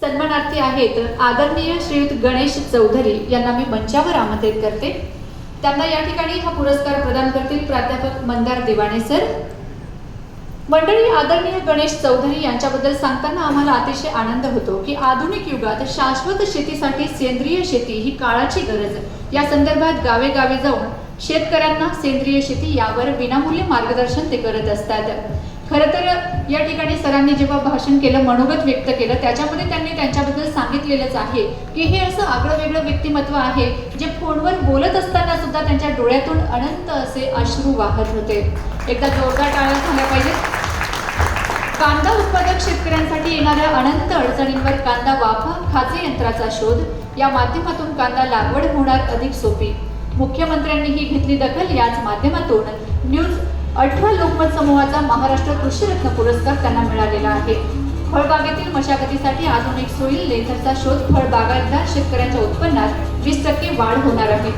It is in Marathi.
सन्मानार्थी आहेत आदरणीय श्रीयुत गणेश चौधरी यांना मी मंचावर आमंत्रित करते। त्यांना या ठिकाणी हा पुरस्कार प्रदान करतील प्राध्यापक मंदार दिवाणे सर। मंडळी, आदरणीय गणेश चौधरी यांच्याबद्दल सांगताना आम्हाला अतिशय आनंद होतो की आधुनिक युगात शाश्वत शेतीसाठी सेंद्रिय शेती ही काळाची गरज, या संदर्भात गावे गावे जाऊन शेतकऱ्यांना सेंद्रिय शेती यावर विनामूल्य मार्गदर्शन ते करत असतात। खरं तर या ठिकाणी सरांनी जेव्हा भाषण केलं, मनोगत व्यक्त केलं, त्याच्यामध्ये त्यांनी त्यांच्याबद्दल सांगितलेलंच आहे की हे असं आगळं वेगळं व्यक्तिमत्व आहे जे फोनवर बोलत असताना सुद्धा त्यांच्या डोळ्यातून अनंत असे अश्रू वाहत होते। एकदा जोरदार टाळ्या झाल्या पाहिजेत। कांदा उत्पादक शेतकऱ्यांसाठी येणाऱ्या अनंत अडचणींवर कांदा वाफा खाचे यंत्राचा शोध या माध्यमातून कांदा लागवड होणार अधिक सोपी। मुख्यमंत्र्यांनी ही घेतली दखल। याच माध्यमातून न्यूज 18 लोकमत समूहाचा महाराष्ट्र कृषीरत्न पुरस्कार त्यांना मिळालेला आहे। फळबागेतील मशागतीसाठी आधुनिक सोईल लेथरचा शोध। फळबागायतदार शेतकऱ्यांच्या उत्पन्नात 20% वाढ होणार आहे।